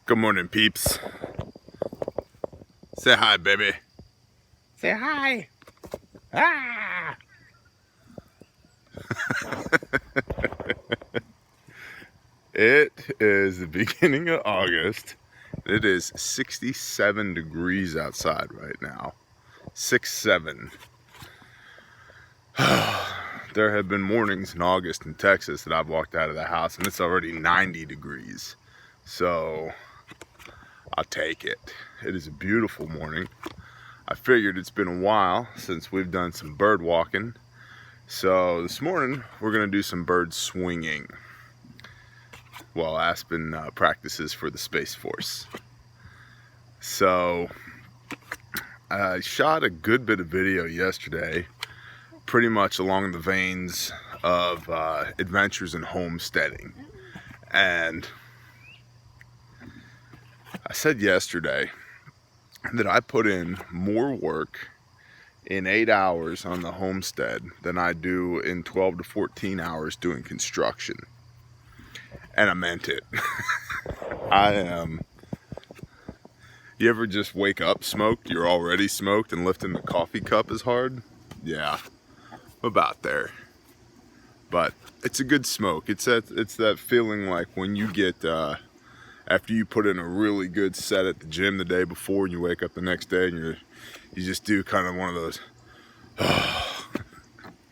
Good morning, peeps. Say hi, baby. Say hi. Ah! It is the beginning of August. It is 67 degrees outside right now. 6-7. There have been mornings in August in Texas that I've walked out of the house and it's already 90 degrees. So I'll take it. It is a beautiful morning. I figured it's been a while since we've done some bird walking. So this morning we're gonna do some bird swinging while Aspen practices for the Space Force. So I shot a good bit of video yesterday, pretty much along the veins of adventures in homesteading. And I said yesterday that I put in more work in 8 hours on the homestead than I do in 12 to 14 hours doing construction. And I meant it. You ever just wake up smoked? You're already smoked and lifting the coffee cup is hard? Yeah, about there. But it's a good smoke. It's that feeling like when you get, after you put in a really good set at the gym the day before and you wake up the next day and you just do kind of one of those,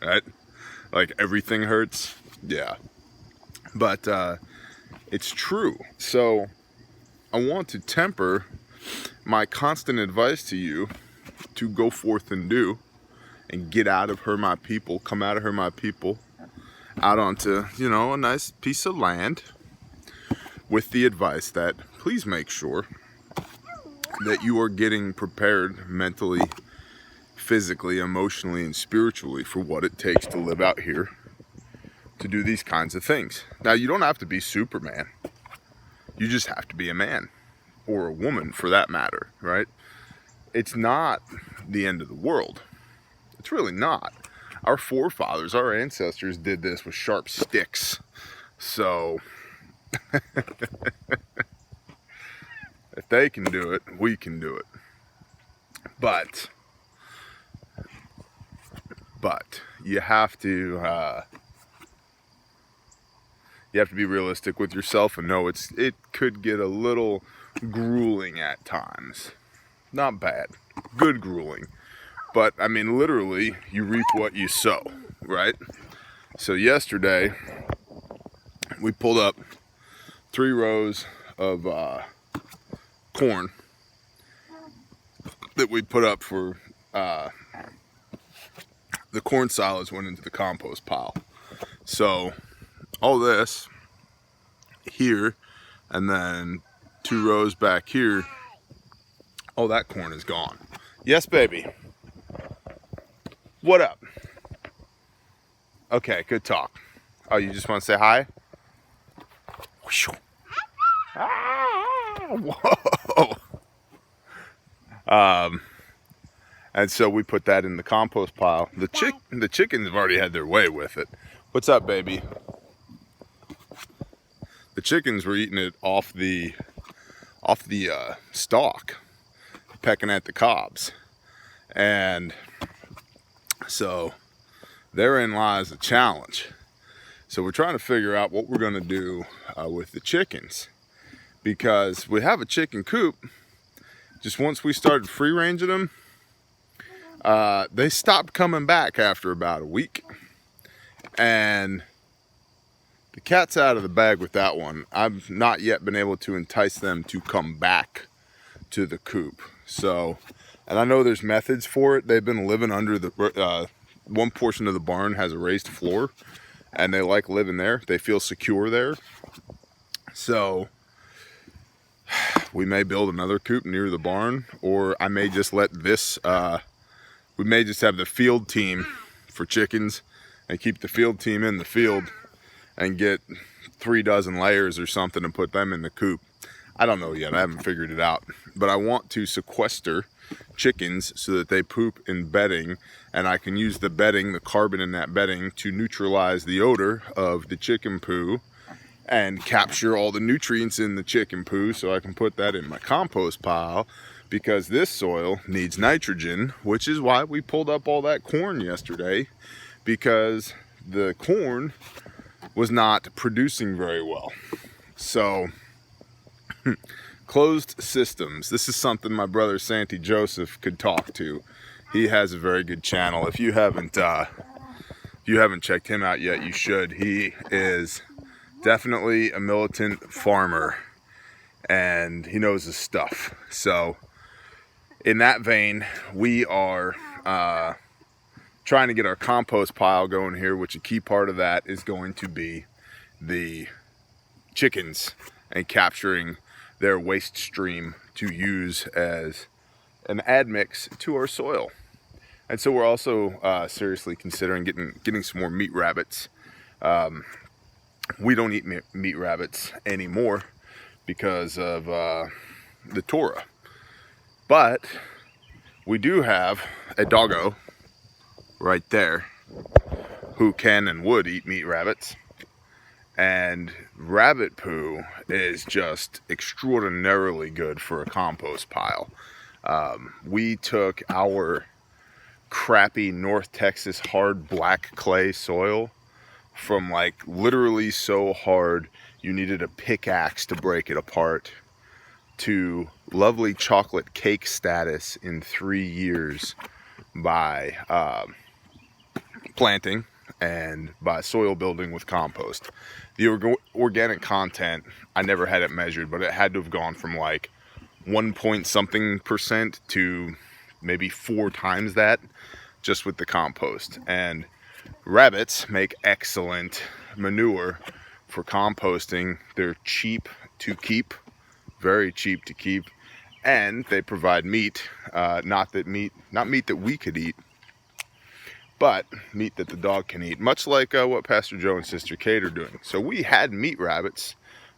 right? Like everything hurts. Yeah. But it's true. So I want to temper my constant advice to you to go forth and do and get out of her, my people, come out of her, my people, out onto, a nice piece of land with the advice that please make sure that you are getting prepared mentally, physically, emotionally, and spiritually for what it takes to live out here to do these kinds of things. Now, you don't have to be Superman. You just have to be a man, or a woman for that matter, right? It's not the end of the world. It's really not. Our forefathers, our ancestors did this with sharp sticks. So, if they can do it, we can do it. But you have to be realistic with yourself and know it could get a little grueling at times. Not bad, good grueling. But I mean, literally, you reap what you sow, right? So yesterday, we pulled up 3 rows of corn that we put up for the corn solids went into the compost pile. So all this here, and then 2 rows back here, all that corn is gone. Yes, baby. What up? Okay, good talk. Oh, you just want to say hi? Whoa. And so we put that in the compost pile. The chickens have already had their way with it. What's up, baby? The chickens were eating it off the stalk, pecking at the cobs. And so therein lies a challenge. So we're trying to figure out what we're going to do with the chickens, because we have a chicken coop. Just once we started free ranging them, they stopped coming back after about a week, and the cat's out of the bag with that one. I've not yet been able to entice them to come back to the coop. So, and I know there's methods for it. They've been living under the one portion of the barn has a raised floor, and they like living there. They feel secure there. So we may build another coop near the barn, or I may just let this, we may just have the field team for chickens and keep the field team in the field and get 3 dozen layers or something and put them in the coop. I don't know yet. I haven't figured it out. But I want to sequester chickens so that they poop in bedding, and I can use the bedding, the carbon in that bedding, to neutralize the odor of the chicken poo and capture all the nutrients in the chicken poo so I can put that in my compost pile, because this soil needs nitrogen, which is why we pulled up all that corn yesterday, because the corn was not producing very well. So closed systems, this is something my brother Santi Joseph could talk to. He has a very good channel. If you haven't checked him out yet, you should. He is definitely a militant farmer and he knows his stuff. So in that vein, we are trying to get our compost pile going here, which a key part of that is going to be the chickens and capturing their waste stream to use as an admix to our soil. And so we're also seriously considering getting some more meat rabbits. We don't eat meat rabbits anymore because of the Torah. But we do have a doggo right there who can and would eat meat rabbits. And rabbit poo is just extraordinarily good for a compost pile. We took our crappy North Texas hard black clay soil from like literally so hard you needed a pickaxe to break it apart, to lovely chocolate cake status in 3 years by planting and by soil building with compost. The organic content, I never had it measured, but it had to have gone from like 1 point something percent to maybe 4 times that just with the compost. And rabbits make excellent manure for composting. They're cheap to keep, very cheap to keep, and they provide meat, not meat that we could eat, but meat that the dog can eat, much like what Pastor Joe and Sister Kate are doing. So we had meat rabbits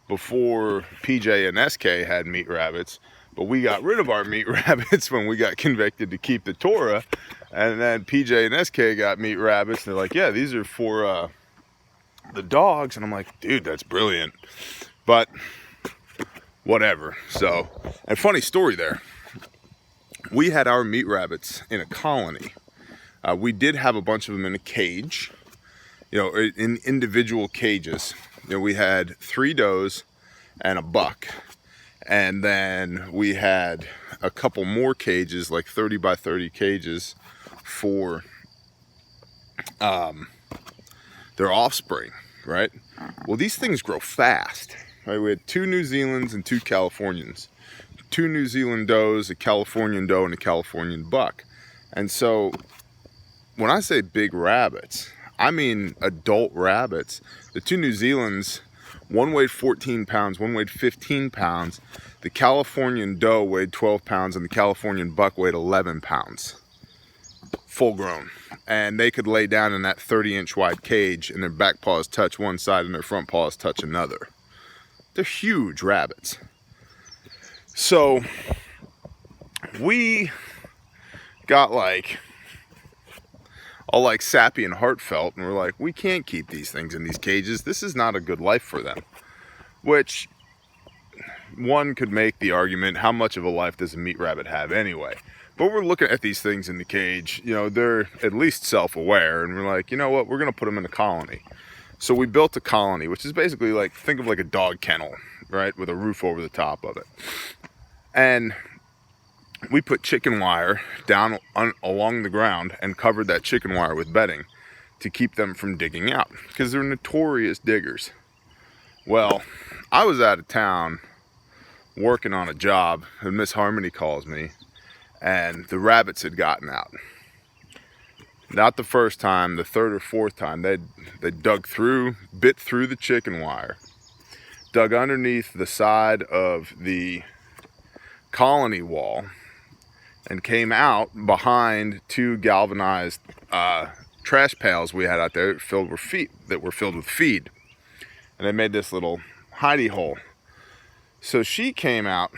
before PJ and SK had meat rabbits, but we got rid of our meat rabbits when we got convicted to keep the Torah. And then PJ and SK got meat rabbits. And they're like, yeah, these are for the dogs. And I'm like, dude, that's brilliant. But whatever. So, and funny story there. We had our meat rabbits in a colony. We did have a bunch of them in a cage, you know, in individual cages. You know, we had 3 does and a buck. And then we had a couple more cages, like 30 by 30 cages for their offspring, right? Well, these things grow fast, right? We had 2 New Zealands and 2 Californians. 2 New Zealand does, a Californian doe, and a Californian buck. And so when I say big rabbits, I mean adult rabbits. The 2 New Zealands, one weighed 14 pounds, one weighed 15 pounds. The Californian doe weighed 12 pounds and the Californian buck weighed 11 pounds. Full grown. And they could lay down in that 30-inch wide cage and their back paws touch one side and their front paws touch another. They're huge rabbits. So we got all like sappy and heartfelt, and we're like, we can't keep these things in these cages. This is not a good life for them. Which one could make the argument, how much of a life does a meat rabbit have anyway? But we're looking at these things in the cage, you know, they're at least self-aware, and we're like, you know what, we're gonna put them in a colony. So we built a colony, which is basically like, think of like a dog kennel, right, with a roof over the top of it. And we put chicken wire down along the ground and covered that chicken wire with bedding to keep them from digging out, because they're notorious diggers. Well, I was out of town working on a job, and Miss Harmony calls me, and the rabbits had gotten out. Not the first time, the 3rd or 4th time, they dug through, bit through the chicken wire, dug underneath the side of the colony wall, and came out behind 2 galvanized trash pails we had out there that were filled with feed. And they made this little hidey hole. So she came out.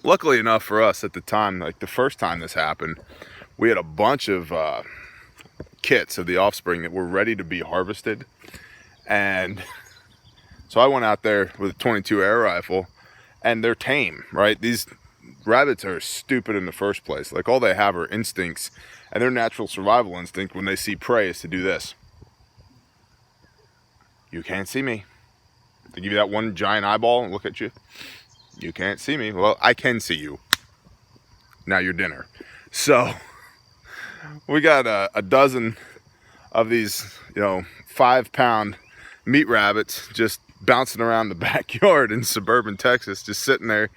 Luckily enough for us at the time, like the first time this happened, we had a bunch of kits of the offspring that were ready to be harvested. And So I went out there with a 22 air rifle, and they're tame, right? These rabbits are stupid in the first place. Like, all they have are instincts, and their natural survival instinct when they see prey is to do this. You can't see me. They give you that one giant eyeball and look at you. You can't see me. Well, I can see you. Now you're dinner. So we got a dozen of these, 5-pound meat rabbits just bouncing around the backyard in suburban Texas, just sitting there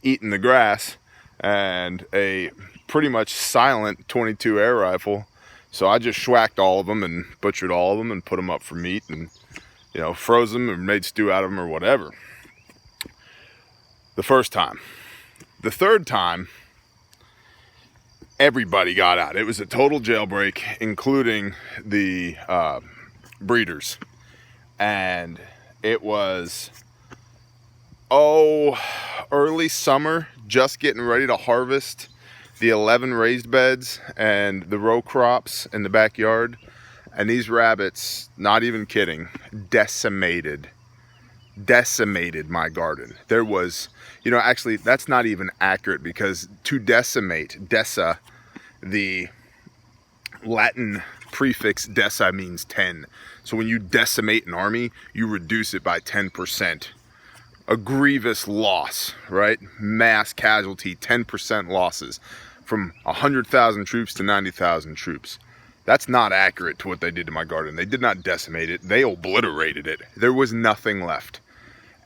eating the grass, and a pretty much silent 22 air rifle. So I just schwacked all of them and butchered all of them and put them up for meat, and froze them or made stew out of them or whatever. The first time. The third time, everybody got out. It was a total jailbreak, including the breeders. And it was, early summer, just getting ready to harvest the 11 raised beds and the row crops in the backyard. And these rabbits, not even kidding, decimated my garden. There was, actually that's not even accurate, because to decimate, deci, the Latin prefix deci means 10. So when you decimate an army, you reduce it by 10%. A grievous loss, right? Mass casualty, 10% losses, from 100,000 troops to 90,000 troops. That's not accurate to what they did to my garden. They did not decimate it. They obliterated it. There was nothing left.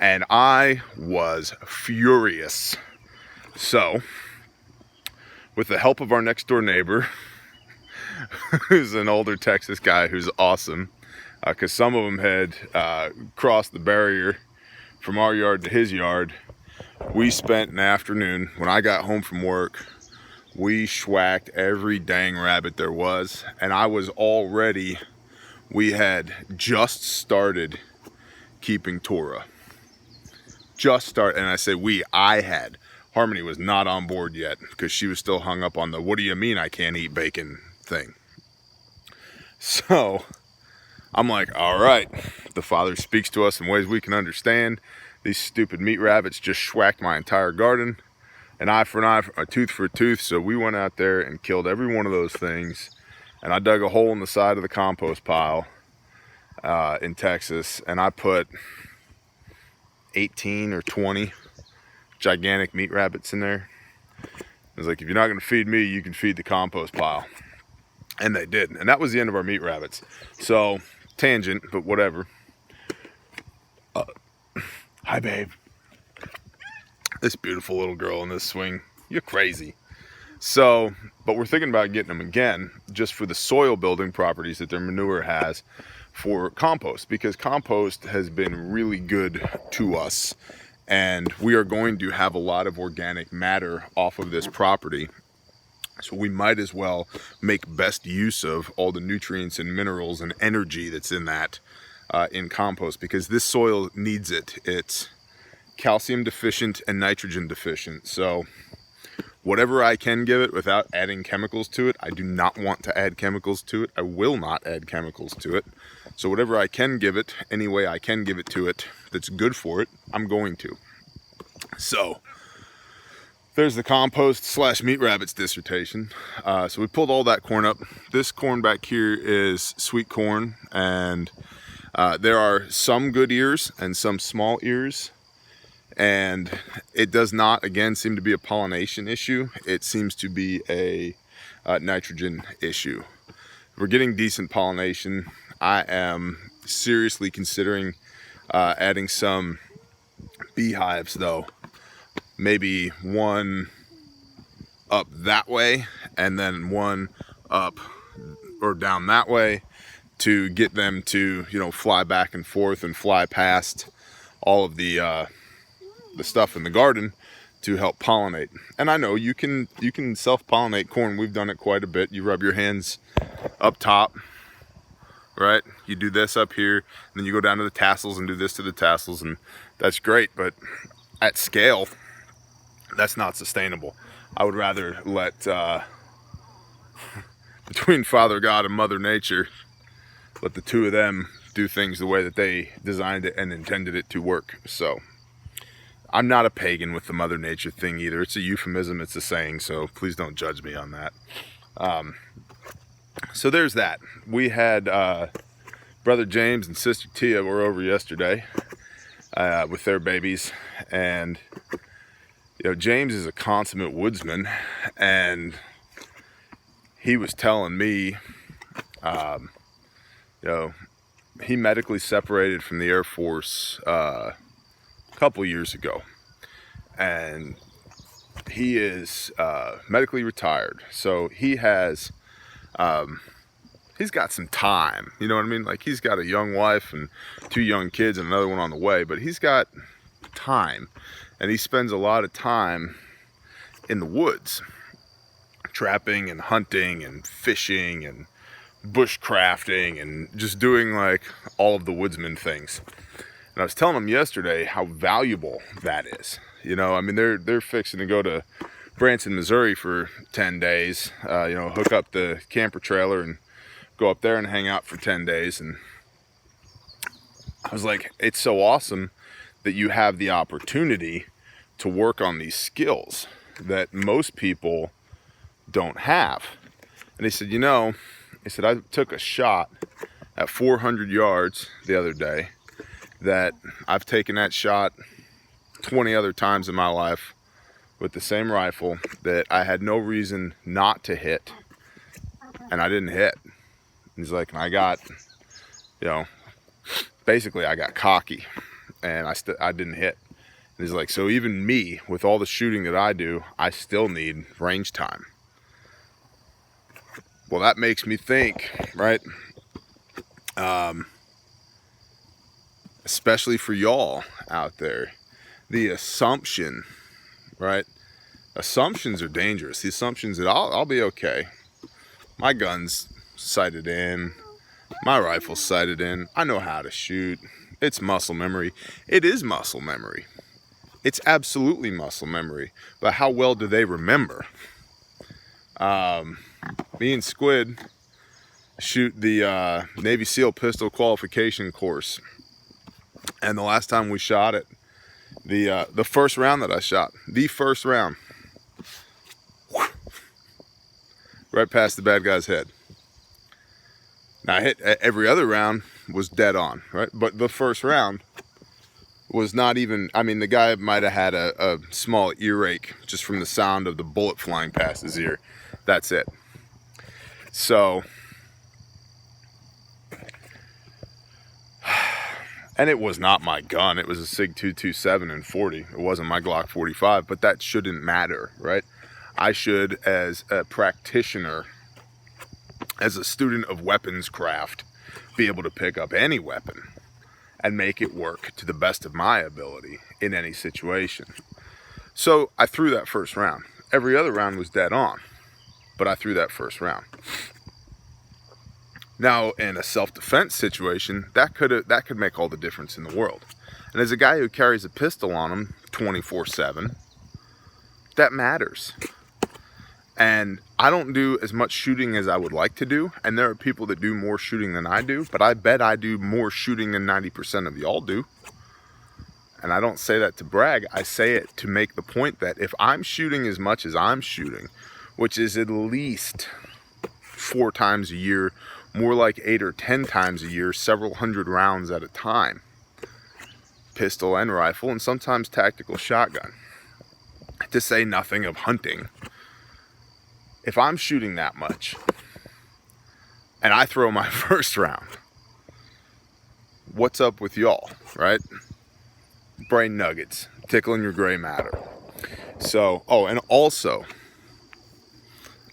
And I was furious. So, with the help of our next door neighbor, who's an older Texas guy who's awesome, because some of them had crossed the barrier from our yard to his yard, we spent an afternoon, when I got home from work, we schwacked every dang rabbit there was. And we had just started keeping Torah. And I say I had. Harmony was not on board yet, because she was still hung up on the "what do you mean I can't eat bacon" thing. So I'm like, all right, the Father speaks to us in ways we can understand. These stupid meat rabbits just schwacked my entire garden. An eye for an eye, a tooth for a tooth. So we went out there and killed every one of those things. And I dug a hole in the side of the compost pile in Texas, and I put 18 or 20 gigantic meat rabbits in there. I was like, if you're not going to feed me, you can feed the compost pile. And they did. And that was the end of our meat rabbits. So, tangent, but whatever. Hi, babe. This beautiful little girl in this swing. You're crazy. So, but we're thinking about getting them again, just for the soil building properties that their manure has for compost, because compost has been really good to us, and we are going to have a lot of organic matter off of this property. So we might as well make best use of all the nutrients and minerals and energy that's in that in compost, because this soil needs it. It's calcium deficient and nitrogen deficient. So whatever I can give it without adding chemicals to it, I do not want to add chemicals to it. I will not add chemicals to it. So whatever I can give it, any way I can give it to it that's good for it, I'm going to. So there's the compost / meat rabbits dissertation. So we pulled all that corn up. This corn back here is sweet corn, and there are some good ears and some small ears. And it does not, again, seem to be a pollination issue. It seems to be a nitrogen issue. We're getting decent pollination. I am seriously considering adding some beehives, though. Maybe one up that way and then one up or down that way, to get them to, fly back and forth and fly past all of the stuff in the garden to help pollinate. And I know you can self-pollinate corn. We've done it quite a bit. You rub your hands up top, right? You do this up here, and then you go down to the tassels and do this to the tassels, and that's great. But at scale, that's not sustainable. I would rather let between Father God and Mother Nature, let the two of them do things the way that they designed it and intended it to work. So I'm not a pagan with the Mother Nature thing either. It's a euphemism, it's a saying, so please don't judge me on that. So there's that. We had Brother James and Sister Tia were over yesterday with their babies, and you know, James is a consummate woodsman, and he was telling me, you know, he medically separated from the Air Force a couple years ago, and he is medically retired. So he has, he's got some time, you know what I mean? Like, he's got a young wife and 2 young kids and another one on the way, but he's got time, and he spends a lot of time in the woods, trapping and hunting and fishing and bushcrafting and just doing like all of the woodsman things. And I was telling him yesterday how valuable that is. You know, I mean, they're fixing to go to Branson, Missouri for 10 days, you know, hook up the camper trailer and go up there and hang out for 10 days. And I was like, it's so awesome that you have the opportunity to work on these skills that most people don't have. And he said, you know, he said, I took a shot at 400 yards the other day that I've taken that shot 20 other times in my life with the same rifle that I had no reason not to hit, and I didn't hit. And he's like, and I got, you know, basically I got cocky and I didn't hit. And he's like, so even me, with all the shooting that I do, I still need range time. Well, that makes me think, right? Especially for y'all out there, the assumption, right? Assumptions are dangerous. The assumptions that I'll be okay. My gun's sighted in, my rifle's sighted in, I know how to shoot. It's muscle memory. It is muscle memory. It's absolutely muscle memory. But how well do they remember? Me and Squid shoot the Navy SEAL pistol qualification course, and the last time we shot it, the first round that I shot, the first round, right past the bad guy's head. Now I hit every other round was dead on, right? But the first round was not even, I mean, the guy might have had a small earache just from the sound of the bullet flying past his ear. That's it. So, and it was not my gun. It was a SIG 227 and 40. It wasn't my Glock 45, but that shouldn't matter, right? I should, as a practitioner, as a student of weapons craft, be able to pick up any weapon and make it work to the best of my ability in any situation. So I threw that first round. Every other round was dead on, but I threw that first round. Now, in a self-defense situation, that could make all the difference in the world. And as a guy who carries a pistol on him 24/7, that matters. And I don't do as much shooting as I would like to do, and there are people that do more shooting than I do, but I bet I do more shooting than 90% of y'all do. And I don't say that to brag, I say it to make the point that if I'm shooting as much as I'm shooting, which is at least 4 times a year, more like 8 or 10 times a year, several hundred rounds at a time, pistol and rifle, and sometimes tactical shotgun, to say nothing of hunting. If I'm shooting that much and I throw my first round, what's up with y'all, right? Brain nuggets, tickling your gray matter. So, oh, and also,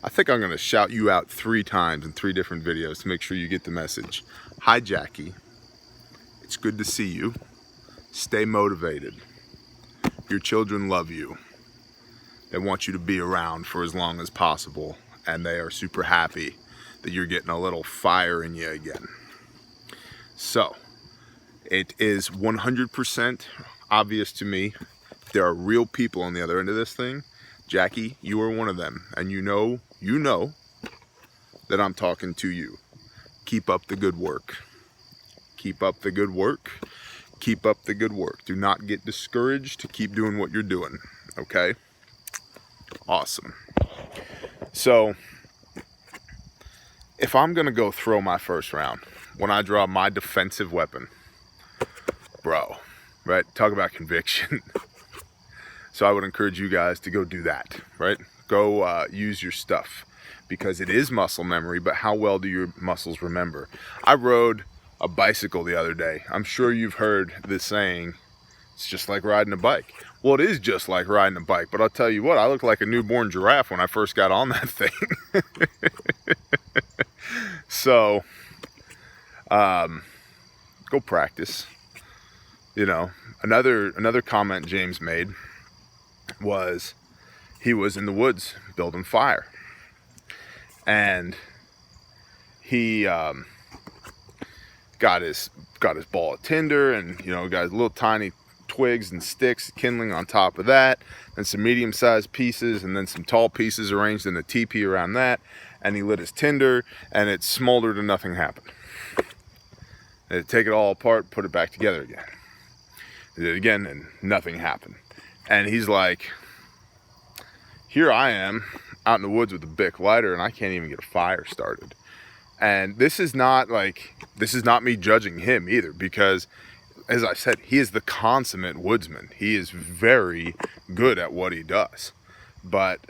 I think I'm going to shout you out 3 times in 3 different videos to make sure you get the message. Hi, Jackie. It's good to see you. Stay motivated. Your children love you. They want you to be around for as long as possible, and they are super happy that you're getting a little fire in you again. So, it is 100% obvious to me there are real people on the other end of this thing. Jackie, you are one of them, and you know that I'm talking to you. Keep up the good work. Keep up the good work. Keep up the good work. Do not get discouraged. Keep doing what you're doing. Okay? Awesome. So, if I'm going to go throw my first round, when I draw my defensive weapon, bro, right? Talk about conviction. So I would encourage you guys to go do that, right? Go use your stuff, because it is muscle memory, but how well do your muscles remember? I rode a bicycle the other day. I'm sure you've heard the saying, it's just like riding a bike. Well, it is just like riding a bike, but I'll tell you what, I looked like a newborn giraffe when I first got on that thing. So, go practice. You know, another comment James made was he was in the woods building fire, and he got his ball of tinder, and got his little tiny twigs and sticks kindling on top of that, and some medium-sized pieces, and then some tall pieces arranged in a teepee around that, and he lit his tinder, and it smoldered and nothing happened. And take it all apart, put it back together again. He did it again, and nothing happened. And he's like, here I am out in the woods with a Bic lighter, and I can't even get a fire started. And this is not me judging him either, because as I said, he is the consummate woodsman. He is very good at what he does. But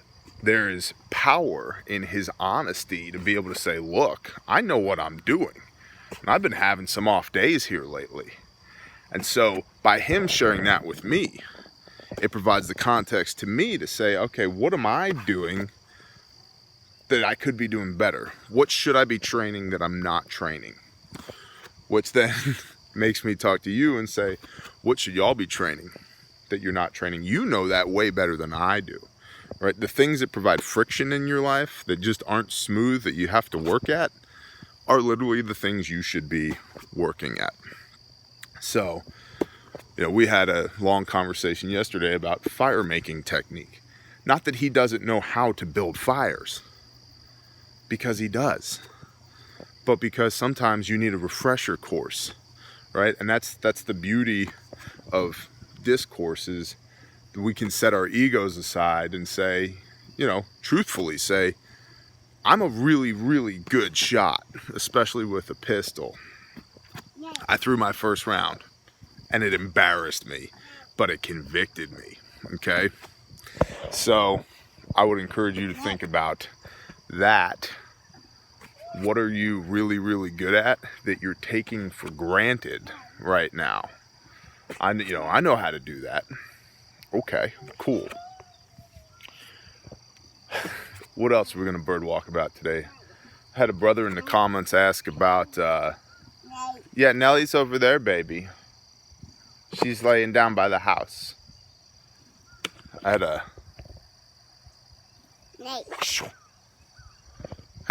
there is power in his honesty to be able to say, look, I know what I'm doing. And I've been having some off days here lately. And so by him sharing that with me, it provides the context to me to say, okay, what am I doing that I could be doing better? What should I be training that I'm not training? Which then makes me talk to you and say, what should y'all be training that you're not training? You know that way better than I do, right? The things that provide friction in your life that just aren't smooth, that you have to work at, are literally the things you should be working at. So, we had a long conversation yesterday about fire making technique. Not that he doesn't know how to build fires, because he does, but because sometimes you need a refresher course, right? And that's the beauty of discourses. We can set our egos aside and say, truthfully say, I'm a really, really good shot, especially with a pistol. I threw my first round, and it embarrassed me, but it convicted me, okay? So I would encourage you to think about that. What are you really, really good at that you're taking for granted right now? I know how to do that. Okay, cool. What else are we going to bird walk about today? I had a brother in the comments ask about, yeah, Nellie's over there, baby. She's laying down by the house. I had a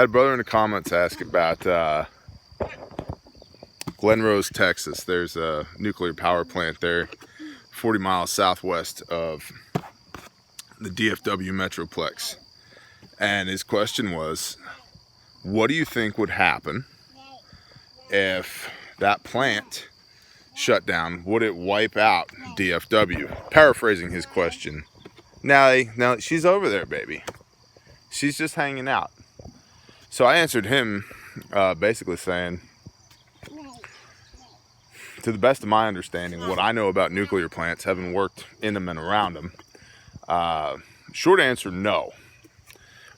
brother in the comments ask about Glen Rose, Texas. There's a nuclear power plant there, 40 miles southwest of the DFW Metroplex. And his question was, what do you think would happen if that plant shut down? Would it wipe out DFW? Paraphrasing his question. Now she's over there, baby. She's just hanging out. So I answered him basically saying, to the best of my understanding, what I know about nuclear plants, having worked in them and around them, short answer, no.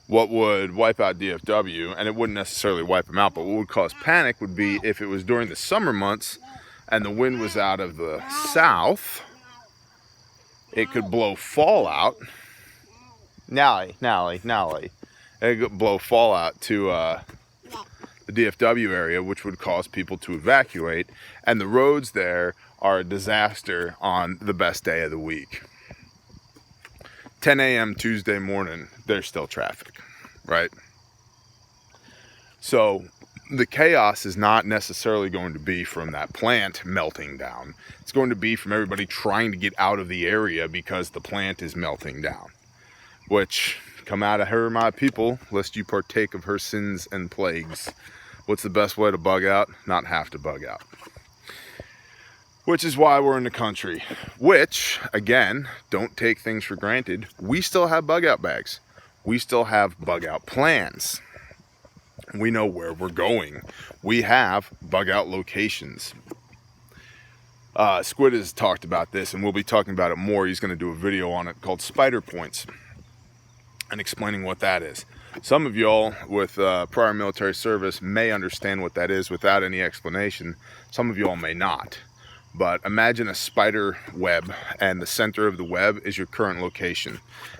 What would wipe out DFW, and it wouldn't necessarily wipe them out, but what would cause panic would be if it was during the summer months and the wind was out of the south, it could blow fallout. Nally. It could blow fallout to the DFW area, which would cause people to evacuate, and the roads there are a disaster on the best day of the week. 10 a.m. Tuesday morning, there's still traffic, right? So the chaos is not necessarily going to be from that plant melting down. It's going to be from everybody trying to get out of the area because the plant is melting down. Which, come out of her, my people, lest you partake of her sins and plagues. What's the best way to bug out? Not have to bug out. which is why we're in the country. Which, again, don't take things for granted. We still have bug out bags. We still have bug out plans. We know where we're going. We have bug out locations. Squid has talked about this, and we'll be talking about it more. He's going to do a video on it called Spider Points and explaining what that is. Some of y'all with prior military service may understand what that is without any explanation. Some of y'all may not. But imagine a spider web, and the center of the web is your current location.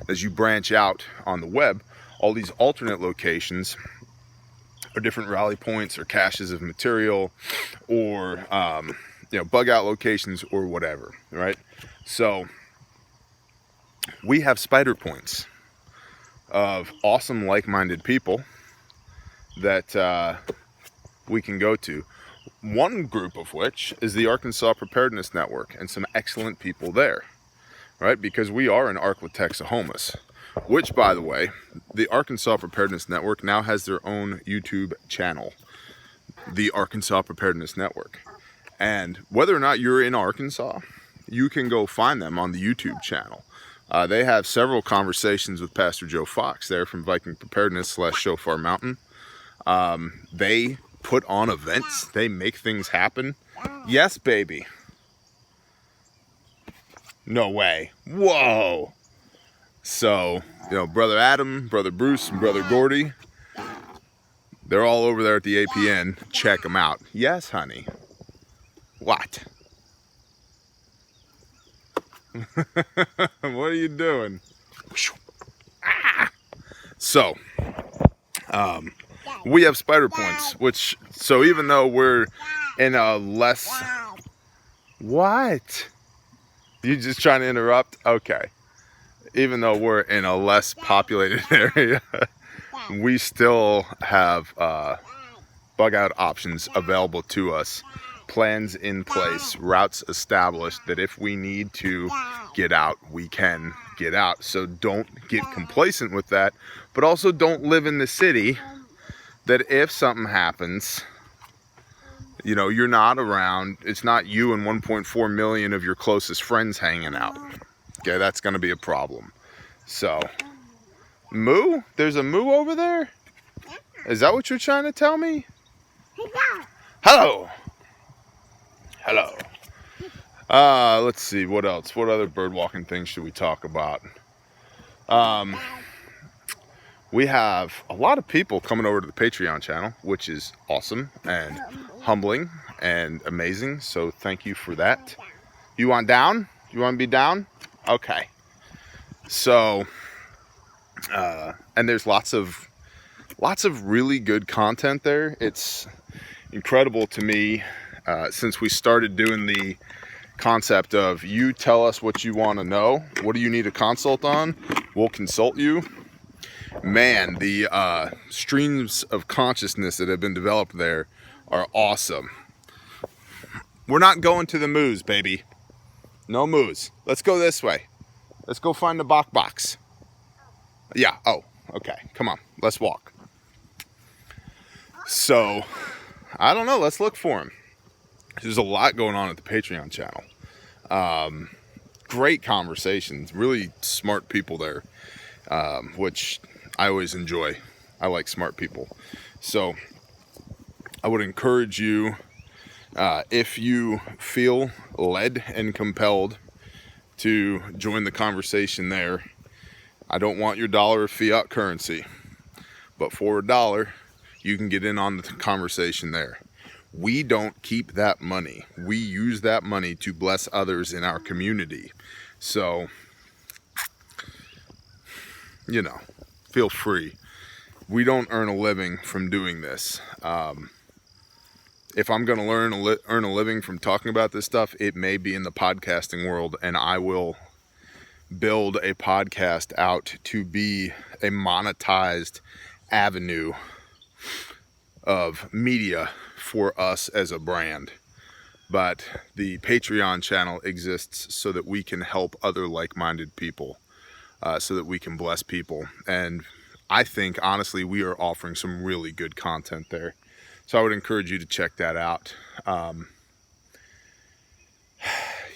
As you branch out on the web, all these alternate locations are different rally points or caches of material, or bug out locations or whatever, right? So we have spider points of awesome like-minded people that we can go to. One group of which is the Arkansas Preparedness Network, and some excellent people there, right? Because we are in Ark, Texas, which, by the way, the Arkansas Preparedness Network now has their own YouTube channel, the Arkansas Preparedness Network. And whether or not you're in Arkansas, you can go find them on the YouTube channel. They have several conversations with Pastor Joe Fox there from Viking Preparedness / Shofar Mountain. They put on events. They make things happen. Yes, baby. No way. Whoa. So, Brother Adam, Brother Bruce, and Brother Gordy, they're all over there at the APN. Check them out. Yes, honey. What? What are you doing? So, we have spider points, so even though we're in a less... What? You just trying to interrupt? Okay. Even though we're in a less populated area, we still have bug out options available to us. Plans in place, routes established, that if we need to get out, we can get out. So don't get complacent with that, but also don't live in the city that if something happens, you're not around. It's not you and 1.4 million of your closest friends hanging out. Okay, that's going to be a problem. So, moo? There's a moo over there? Is that what you're trying to tell me? Hello. Hello. Let's see, what else? What other bird walking things should we talk about? We have a lot of people coming over to the Patreon channel, which is awesome and humbling and amazing. So thank you for that. You want down? You want to be down? Okay. So, and there's lots of really good content there. It's incredible to me. Since we started doing the concept of you tell us what you want to know, what do you need a consult on, we'll consult you. Man, the streams of consciousness that have been developed there are awesome. We're not going to the moose, baby. No moose. Let's go this way. Let's go find the Bok Box. Yeah, oh, okay, come on, let's walk. So, I don't know, let's look for him. There's a lot going on at the Patreon channel. Great conversations, really smart people there, which I always enjoy. I like smart people. So I would encourage you, if you feel led and compelled to join the conversation there. I don't want your dollar of fiat currency, but for $1, you can get in on the conversation there. We don't keep that money. We use that money to bless others in our community. So, feel free. We don't earn a living from doing this. If I'm going to earn a living from talking about this stuff, it may be in the podcasting world, and I will build a podcast out to be a monetized avenue of media for us as a brand. But the Patreon channel exists so that we can help other like-minded people, so that we can bless people. And I think, honestly, we are offering some really good content there. So I would encourage you to check that out.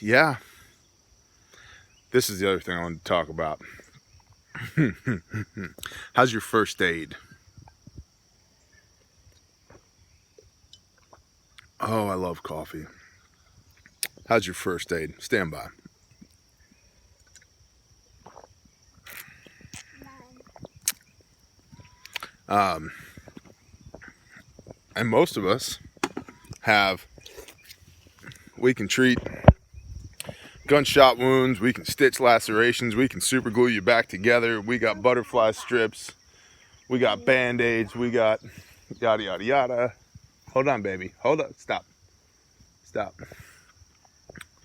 yeah, this is the other thing I wanted to talk about. How's your first aid? Oh, I love coffee. How's your first aid? Stand by. And most of us we can treat gunshot wounds, we can stitch lacerations, we can super glue you back together, we got butterfly strips, we got band-aids, we got yada yada yada. Hold on, baby, hold up, stop.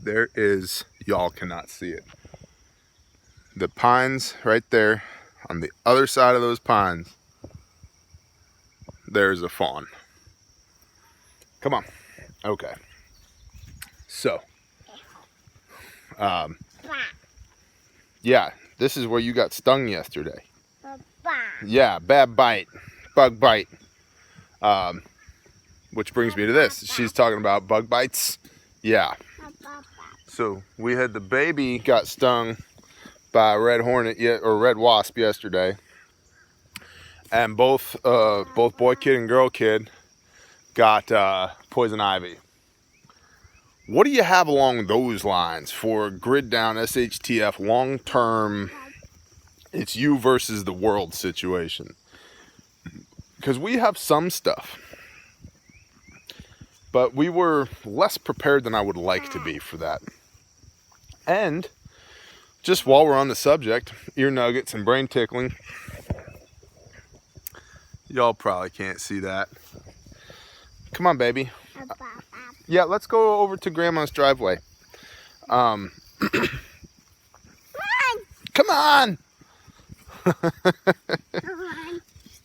There is, y'all cannot see it, the pines right there. On the other side of those pines, there's a fawn. Come on. Okay. So, yeah, this is where you got stung yesterday. Yeah, bad bite, bug bite. Which brings me to this. She's talking about bug bites. Yeah. So we had the baby got stung by a red hornet or red wasp yesterday, and both boy kid and girl kid got poison ivy. What do you have along those lines for grid down SHTF long term? It's you versus the world situation, because we have some stuff, but we were less prepared than I would like to be for that. And just while we're on the subject, ear nuggets and brain tickling, y'all probably can't see that. Come on, baby. Yeah, let's go over to Grandma's driveway. Come on.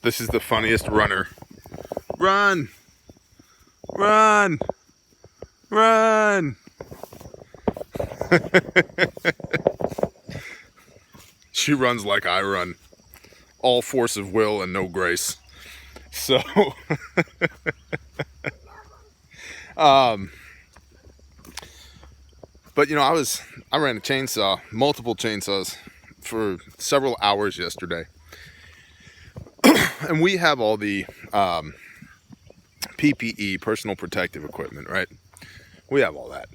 This is the funniest runner. Run. She runs like I run. All force of will and no grace. So, but you know, I ran a chainsaw, multiple chainsaws for several hours yesterday. And we have all the PPE, personal protective equipment, right? We have all that.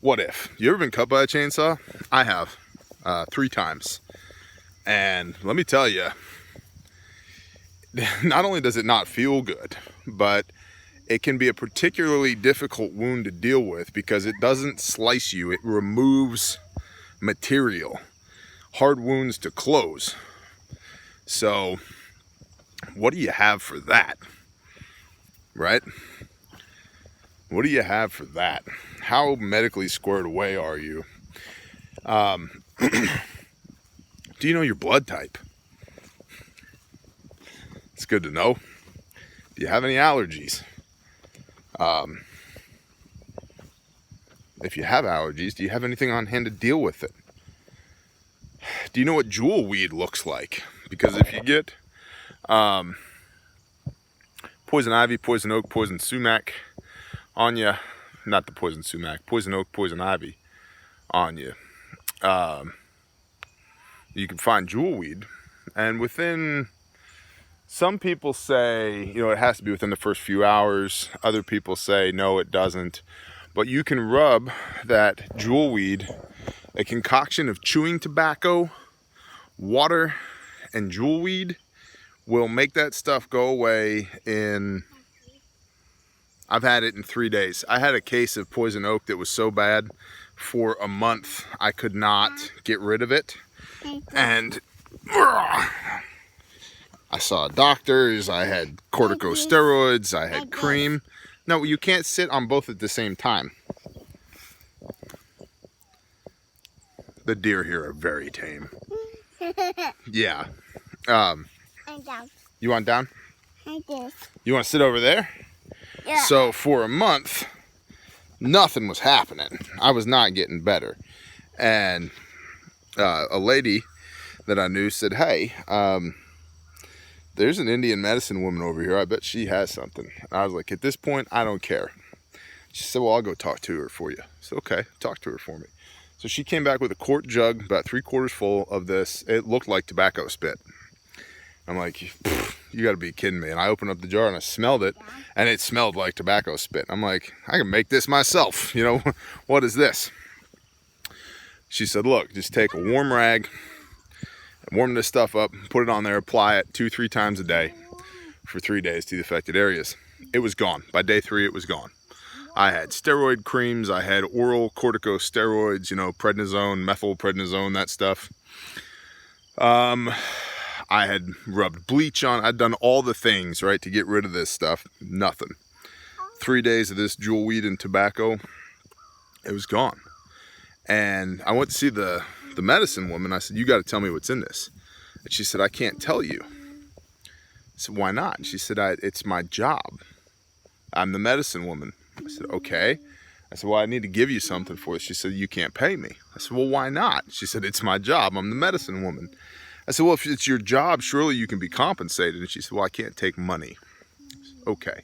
What if? You ever been cut by a chainsaw? I have, 3 times. And let me tell you, not only does it not feel good, but it can be a particularly difficult wound to deal with because it doesn't slice you. It removes material. Hard wounds to close. So, what do you have for that? Right? What do you have for that? How medically squared away are you? Do you know your blood type? It's good to know. Do you have any allergies? If you have allergies, do you have anything on hand to deal with it? Do you know what jewel weed looks like? Because if you get poison ivy, poison oak, poison sumac on you, not the poison sumac, poison oak, poison ivy on you, you can find jewel weed, and within, some people say, you know, it has to be within the first few hours. Other people say, no, it doesn't. But you can rub that jewel weed, a concoction of chewing tobacco, water, and jewel weed will make that stuff go away in, I've had it in 3 days. I had a case of poison oak that was so bad for a month I could not get rid of it. And I saw doctors, I had corticosteroids, I had cream. No, you can't sit on both at the same time. The deer here are very tame. Yeah. You want down? You want to sit over there? Yeah. So for a month, nothing was happening. I was not getting better. And a lady that I knew said, hey, there's an Indian medicine woman over here. I bet she has something. And I was like, at this point, I don't care. She said, well, I'll go talk to her for you. I said, okay, talk to her for me. So she came back with a quart jug, about 3/4 full of this. It looked like tobacco spit. I'm like, you gotta be kidding me. And I opened up the jar and I smelled it, and it smelled like tobacco spit. I'm like, I can make this myself. You know, what is this? She said, look, just take a warm rag, warm this stuff up, put it on there, apply it 2-3 times a day for 3 days to the affected areas. It was gone. By day 3, it was gone. I had steroid creams, I had oral corticosteroids, you know, prednisone, methylprednisone, that stuff. I had rubbed bleach on, I'd done all the things, right, to get rid of this stuff. Nothing. 3 days of this jewel weed and tobacco, it was gone. And I went to see the medicine woman. I said, you got to tell me what's in this. And she said, I can't tell you. I said, why not? And she said, it's my job. I'm the medicine woman. I said, okay. I said, well, I need to give you something for it. She said, you can't pay me. I said, well, why not? She said, it's my job. I'm the medicine woman. I said, well, if it's your job, surely you can be compensated. And she said, well, I can't take money. Said, okay.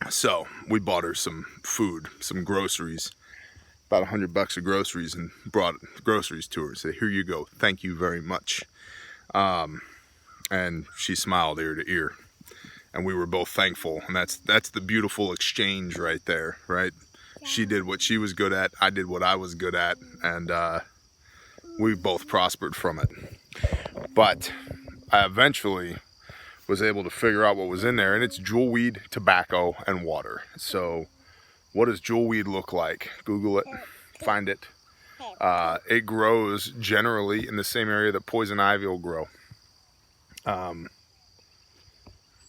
So we bought her some food, some groceries, about $100 of groceries, and brought groceries to her. Said, here you go. Thank you very much. And she smiled ear to ear. And we were both thankful. And that's the beautiful exchange right there, right? She did what she was good at. I did what I was good at. And we both prospered from it. But I eventually was able to figure out what was in there. And it's jewel weed, tobacco, and water. So what does jewel weed look like? Google it, find it. It grows generally in the same area that poison ivy will grow.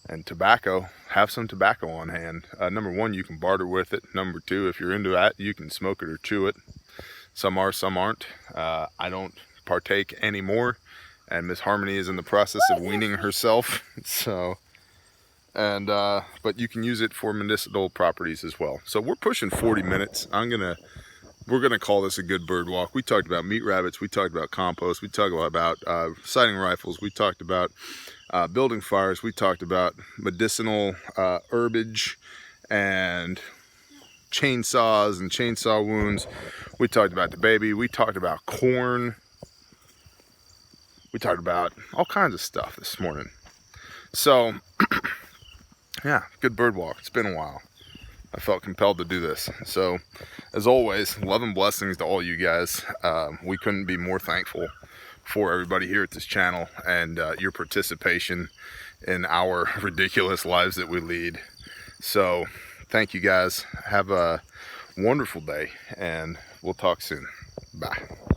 And tobacco, have some tobacco on hand. Number one, you can barter with it. Number two, if you're into that, you can smoke it or chew it. Some are, some aren't. I don't partake anymore, and Miss Harmony is in the process of weaning herself. So, but you can use it for medicinal properties as well. So we're pushing 40 minutes. We're gonna call this a good bird walk. We talked about meat rabbits. We talked about compost. We talked about sighting rifles. We talked about building fires. We talked about medicinal herbage and chainsaws and chainsaw wounds. We talked about the baby. We talked about corn. We talked about all kinds of stuff this morning. So, yeah, good bird walk. It's been a while. I felt compelled to do this. So, as always, love and blessings to all you guys. We couldn't be more thankful for everybody here at this channel and your participation in our ridiculous lives that we lead. So, thank you guys. Have a wonderful day, and we'll talk soon. Bye.